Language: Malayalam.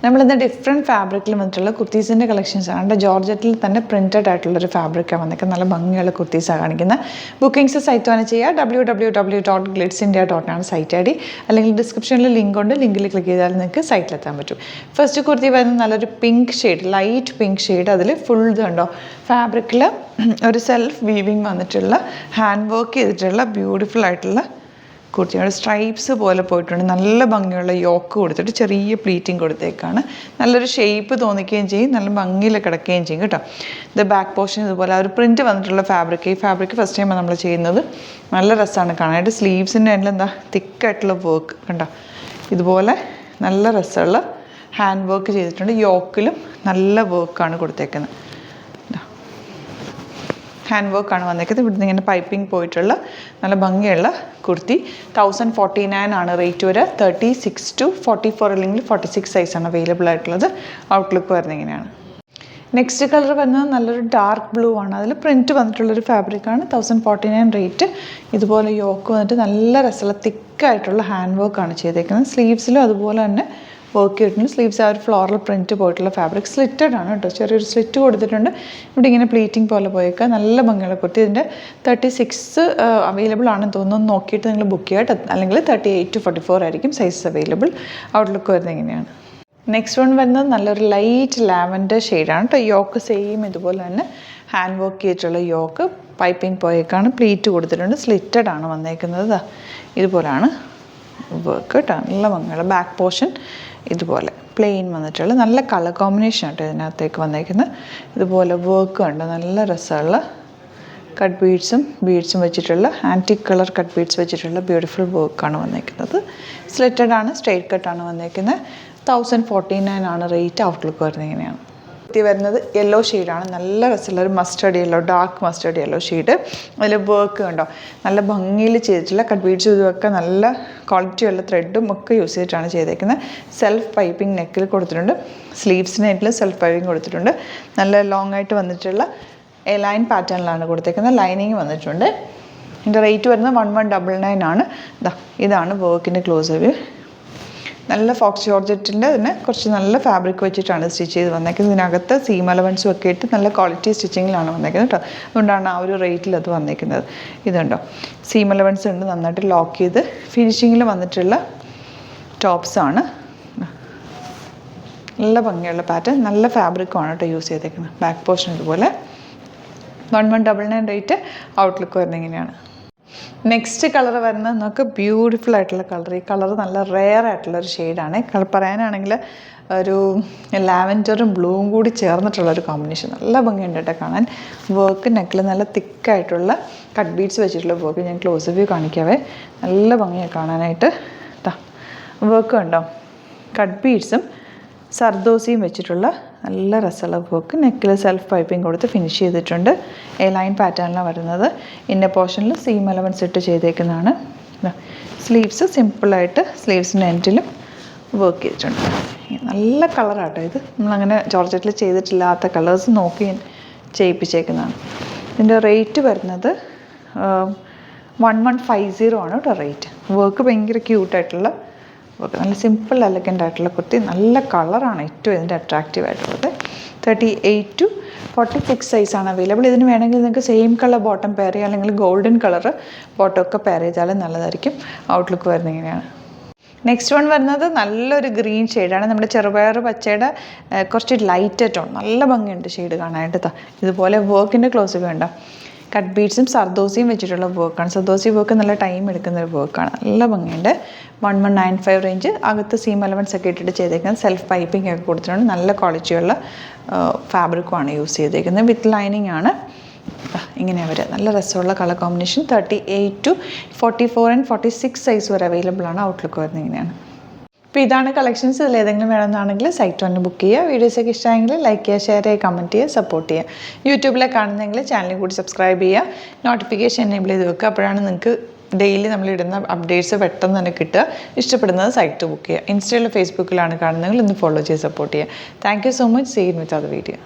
നമ്മളിന്ന് ഡിഫറെൻറ്റ് ഫാബ്രിക്കിൽ വന്നിട്ടുള്ള കുർത്തീസിൻ്റെ കളക്ഷൻസാണ്. ജോർജറ്റിൽ തന്നെ പ്രിൻറ്റഡ് ആയിട്ടുള്ളൊരു ഫാബ്രിക്കാണ് വന്നിരിക്കുന്നത്. നല്ല ഭംഗിയുള്ള കുർത്തീസാണ് കാണിക്കുന്നത്. ബുക്കിംഗ്സ് സൈറ്റ് തന്നെ ചെയ്യുക. www.glitzindia.in ആണ് സൈറ്റ് ഐ ഡി. അല്ലെങ്കിൽ ഡിസ്ക്രിപ്ഷനിൽ ലിങ്ക് ഉണ്ട്. ലിങ്കിൽ ക്ലിക്ക് ചെയ്താൽ നിങ്ങൾക്ക് സൈറ്റിലെത്താൻ പറ്റും. ഫസ്റ്റ് കുർത്തി വരുന്നത് നല്ലൊരു pink shade, light pink shade. അതിൽ ഫുൾ ഇതുണ്ടോ ഫാബ്രിക്കിൽ ഒരു സെൽഫ് വീവിങ് വന്നിട്ടുള്ള ഹാൻഡ് വർക്ക് ചെയ്തിട്ടുള്ള ബ്യൂട്ടിഫുൾ ആയിട്ടുള്ള കുർത്തിയുടെ സ്ട്രൈപ്സ് പോലെ പോയിട്ടുണ്ട്. നല്ല ഭംഗിയുള്ള യോക്ക് കൊടുത്തിട്ട് ചെറിയ പ്ലീറ്റിങ് കൊടുത്തേക്കാണ്. നല്ലൊരു ഷേപ്പ് തോന്നിക്കുകയും ചെയ്യും, നല്ല ഭംഗിയിൽ കിടക്കുകയും ചെയ്യും കേട്ടോ. ഇത് ബാക്ക് പോർഷൻ ഇതുപോലെ ഒരു പ്രിൻറ്റ് വന്നിട്ടുള്ള ഫാബ്രിക്. ഈ ഫാബ്രിക് ഫസ്റ്റ് ടൈം നമ്മൾ ചെയ്യുന്നത്. നല്ല രസമാണ് കാണാനായിട്ട്. സ്ലീവ്സിൻ്റെ എല്ലാം എന്താ തിക്കായിട്ടുള്ള വർക്ക് കണ്ടോ. ഇതുപോലെ നല്ല രസമുള്ള ഹാൻഡ് വർക്ക് ചെയ്തിട്ടുണ്ട്. യോക്കിലും നല്ല വർക്കാണ് കൊടുത്തേക്കുന്നത്. ഹാൻഡ് വർക്കാണ് വന്നേക്കുന്നത്. ഇവിടുന്ന് ഇങ്ങനെ പൈപ്പിംഗ് പോയിട്ടുള്ള നല്ല ഭംഗിയുള്ള കുർത്തി. 1049 ആണ് റേറ്റ് വരെ. 36 to 44 അല്ലെങ്കിൽ 46 സൈസാണ് അവൈലബിൾ ആയിട്ടുള്ളത്. ഔട്ട്ലുക്ക് വരുന്നത് ഇങ്ങനെയാണ്. നെക്സ്റ്റ് കളർ വരുന്നത് നല്ലൊരു ഡാർക്ക് ബ്ലൂ ആണ്. അതിൽ പ്രിൻറ്റ് വന്നിട്ടുള്ളൊരു ഫാബ്രിക്കാണ്. 1049 റേറ്റ്. ഇതുപോലെ യോക്ക് വന്നിട്ട് നല്ല രസമുള്ള തിക്കായിട്ടുള്ള ഹാൻഡ് വർക്കാണ് ചെയ്തേക്കുന്നത്. സ്ലീവ്സിലും അതുപോലെ തന്നെ വർക്ക് ചെയ്തിട്ടുണ്ട്. സ്ലീവ്സ് ആ ഒരു ഫ്ലോറൽ പ്രിൻറ്റ് പോയിട്ടുള്ള ഫാബ്രിക്. സ്ലിറ്റഡ് ആണ് കേട്ടോ, ചെറിയൊരു സ്ലിറ്റ് കൊടുത്തിട്ടുണ്ട്. ഇവിടെ ഇങ്ങനെ പ്ലീറ്റിംഗ് പോലെ പോയേക്കുക. നല്ല ഭംഗിയുള്ള കുർത്തി. ഇതിൻ്റെ 36 അവൈലബിൾ ആണെന്ന് തോന്നുന്നു. നോക്കിയിട്ട് നിങ്ങൾ ബുക്ക് ചെയ്യുക. അല്ലെങ്കിൽ 38 to 44 ആയിരിക്കും സൈസസ് അവൈലബിൾ. ഔട്ട്ലുക്ക് വരുന്നത് എങ്ങനെയാണ്. നെക്സ്റ്റ് വൺ വരുന്നത് നല്ലൊരു ലൈറ്റ് ലാവൻഡർ ഷെയ്ഡാണ് കേട്ടോ. യോക്ക് സെയിം ഇതുപോലെ തന്നെ ഹാൻഡ് വർക്ക് ചെയ്തിട്ടുള്ള യോക്ക്. പൈപ്പിംഗ് പോയേക്കാണ്. പ്ലീറ്റ് കൊടുത്തിട്ടുണ്ട്. സ്ലിറ്റഡ് ആണ് വന്നേക്കുന്നത്. ഇതുപോലെയാണ് വർക്ക് കേട്ടോ. നല്ല ഭംഗിയുള്ള ബാക്ക് പോർഷൻ ഇതുപോലെ പ്ലെയിൻ വന്നിട്ടുള്ള നല്ല കളർ കോമ്പിനേഷൻ ആട്ടോ ഇതിനകത്തേക്ക് വന്നേക്കുന്നത്. ഇതുപോലെ വർക്ക് ഉണ്ട്. നല്ല രസമുള്ള കട്ട് ബീഡ്സും വെച്ചിട്ടുള്ള ആൻറ്റിക് കളർ കട്ട് ബീഡ്സ് വെച്ചിട്ടുള്ള ബ്യൂട്ടിഫുൾ വർക്കാണ് വന്നേക്കുന്നത്. സ്ലിറ്റഡ് ആണ്, സ്ട്രെയിറ്റ് കട്ടാണ് വന്നേക്കുന്നത്. 1049 ആണ് റേറ്റ്. ഔട്ട്ലുക്ക് വരുന്നത് ഇങ്ങനെയാണ്. കുർത്തി വരുന്നത് യെല്ലോ ഷെയ്ഡാണ്. നല്ല രസമുള്ള ഒരു mustard yellow, dark mustard yellow shade. അതിൽ വർക്ക് കണ്ടോ നല്ല ഭംഗിയിൽ ചെയ്തിട്ടുള്ള കട്ട് ബീഡ്സ് ഇതൊക്കെ നല്ല ക്വാളിറ്റിയുള്ള ത്രെഡും ഒക്കെ യൂസ് ചെയ്തിട്ടാണ് ചെയ്തേക്കുന്നത്. സെൽഫ് പൈപ്പിംഗ് നെക്കിൽ കൊടുത്തിട്ടുണ്ട്. സ്ലീവ്സിനായിട്ടുള്ള സെൽഫ് പൈപ്പിംഗ് കൊടുത്തിട്ടുണ്ട്. നല്ല ലോങ് ആയിട്ട് വന്നിട്ടുള്ള എ ലൈൻ പാറ്റേണിലാണ് കൊടുത്തേക്കുന്നത്. ലൈനിങ് വന്നിട്ടുണ്ട്. ഇതിൻ്റെ റേറ്റ് വരുന്നത് 1199 ആണ്. ഇതാണ് വർക്കിൻ്റെ ക്ലോസ് വ്യൂ. നല്ല ഫോക്സ് ജോർജറ്റിൻ്റെ തന്നെ കുറച്ച് നല്ല ഫാബ്രിക് വെച്ചിട്ടാണ് സ്റ്റിച്ച് ചെയ്ത് വന്നേക്കുന്നത്. ഇതിനകത്ത് സീം അലവൻസും ഒക്കെ ഇട്ട് നല്ല ക്വാളിറ്റി സ്റ്റിച്ചിങ്ങിലാണ് വന്നേക്കുന്നത് കേട്ടോ. അതുകൊണ്ടാണ് ആ ഒരു റേറ്റിൽ അത് വന്നേക്കുന്നത്. ഇതുണ്ടോ സീം അലവൻസ് ഉണ്ട്. നന്നായിട്ട് ലോക്ക് ചെയ്ത് ഫിനിഷിങ്ങിൽ വന്നിട്ടുള്ള ടോപ്സാണ്. നല്ല ഭംഗിയുള്ള പാറ്റേൺ, നല്ല ഫാബ്രിക്കുമാണ് കേട്ടോ യൂസ് ചെയ്തേക്കുന്നത്. ബാക്ക് പോർഷൻ ഇതുപോലെ. 1199 റേറ്റ്. ഔട്ട്ലുക്ക് വരുന്നത് ഇങ്ങനെയാണ്. നെക്സ്റ്റ് കളർ വരുന്നത് നമുക്ക് ബ്യൂട്ടിഫുൾ ആയിട്ടുള്ള കളർ. ഈ കളർ നല്ല റെയർ ആയിട്ടുള്ളൊരു ഷെയ്ഡാണ്. കളർ പറയാനാണെങ്കിൽ ഒരു ലാവൻഡറും ബ്ലൂവും കൂടി ചേർന്നിട്ടുള്ളൊരു കോമ്പിനേഷൻ. നല്ല ഭംഗിയുണ്ട് കേട്ടോ കാണാൻ. വർക്ക് നെക്കിൽ നല്ല തിക്കായിട്ടുള്ള കട്ട് ബീഡ്സ് വെച്ചിട്ടുള്ള വർക്ക്. ഞാൻ ക്ലോസ് വ്യൂ കാണിക്കാവേ. നല്ല ഭംഗിയാണ് കാണാനായിട്ട്. വർക്ക് കണ്ടോ കട്ട് ബീഡ്സും സർദോസിയും വെച്ചിട്ടുള്ള നല്ല രസമുള്ള വർക്ക്. നെക്കിൽ സെൽഫ് പൈപ്പിംഗ് കൊടുത്ത് ഫിനിഷ് ചെയ്തിട്ടുണ്ട്. എ ലൈൻ പാറ്റേണിലാണ് വരുന്നത്. ഇന്ന പോർഷനിൽ സീം അലവൻസ് ഇട്ട് ചെയ്തേക്കുന്നതാണ്. സ്ലീവ്സ് സിമ്പിളായിട്ട് സ്ലീവ്സിൻ്റെ എൻഡിലും വർക്ക് ചെയ്തിട്ടുണ്ട്. നല്ല കളറാട്ടോ ഇത്. നമ്മളങ്ങനെ ജോർജറ്റിൽ ചെയ്തിട്ടില്ലാത്ത കളേഴ്സ് നോക്കി ചെയ്യിപ്പിച്ചേക്കുന്നതാണ്. ഇതിൻ്റെ റേറ്റ് വരുന്നത് 1150 ആണ് കേട്ടോ റേറ്റ്. വർക്ക് ഭയങ്കര ക്യൂട്ടായിട്ടുള്ള വർക്ക്. നല്ല സിമ്പിൾ എലഗൻ്റ് ആയിട്ടുള്ള കുർത്തി. നല്ല കളറാണ് ഏറ്റവും ഇതിൻ്റെ അട്രാക്റ്റീവ് ആയിട്ടുള്ളത്. 38 to 46 സൈസാണ് അവൈലബിൾ. ഇതിന് വേണമെങ്കിൽ നിങ്ങൾക്ക് സെയിം കളർ ബോട്ടം പെയർ ചെയ്യുക, അല്ലെങ്കിൽ ഗോൾഡൻ കളർ ബോട്ടം ഒക്കെ പെയർ ചെയ്താലും നല്ലതായിരിക്കും. ഔട്ട്ലുക്ക് വരുന്നത് ഇങ്ങനെയാണ്. നെക്സ്റ്റ് വൺ വരുന്നത് നല്ലൊരു ഗ്രീൻ ഷെയ്ഡാണ്. നമ്മുടെ ചെറുപയർ പച്ചയുടെ കുറച്ച് ലൈറ്റ് ടോൺ. നല്ല ഭംഗിയുണ്ട് ഷെയ്ഡ് കാണാനായിട്ട്. ഇതുപോലെ വർക്കിൻ്റെ ക്ലോസ് വേണ്ട കട്ട് ബീഡ്സും സർദോസിയും വെച്ചിട്ടുള്ള വർക്കാണ്. സർദോസി വർക്ക് നല്ല ടൈം എടുക്കുന്ന ഒരു വർക്കാണ്. നല്ല ഭംഗിയുണ്ട്. 1195 റേഞ്ച്. അകത്ത് സീം അലവൻസ് ഒക്കെ ഇട്ടിട്ട് ചെയ്തേക്കുന്നത്. സെൽഫ് പൈപ്പിംഗ് ഒക്കെ കൊടുത്തിട്ടുണ്ട്. നല്ല ക്വാളിറ്റിയുള്ള ഫാബ്രിക്കുമാണ് യൂസ് ചെയ്തേക്കുന്നത്. വിത്ത് ലൈനിങ് ആണ്. ഇങ്ങനെ വരെ നല്ല രസമുള്ള colour combination. 38 to 44 and 46 size വരെ അവൈലബിൾ ആണ്. ഔട്ട്ലുക്ക് വരുന്നത് ഇങ്ങനെയാണ്. അപ്പോൾ ഇതാണ് കളക്ഷൻസ്. ഇതിൽ ഏതെങ്കിലും വേണമെന്നാണെങ്കിൽ സൈറ്റ് വന്ന് ബുക്ക് ചെയ്യുക. വീഡിയോസൊക്കെ ഇഷ്ടമായെങ്കിൽ ലൈക്ക് ചെയ്യുക, ഷെയർ ചെയ്യുക, കമൻറ്റ് ചെയ്യുക, സപ്പോർട്ട് ചെയ്യുക. യൂട്യൂബിലെ കാണുന്നെങ്കിൽ ചാനൽ കൂടി സബ്സ്ക്രൈബ് ചെയ്യുക. നോട്ടിഫിക്കേഷൻ എനേബിൾ ചെയ്ത് വെക്കുക. അപ്പോഴാണ് നിങ്ങൾക്ക് ഡെയിലി നമ്മളിടുന്ന അപ്ഡേറ്റ്സ് പെട്ടെന്ന് തന്നെ കിട്ടുക. ഇഷ്ടപ്പെടുന്നത് സൈറ്റ് ബുക്ക് ചെയ്യുക. ഇൻസ്റ്റയിലും ഫേസ്ബുക്കിലാണ് കാണുന്നതെങ്കിൽ ഒന്ന് ഫോളോ ചെയ്ത് സപ്പോർട്ട് ചെയ്യുക. Thank you so much. See you with other video.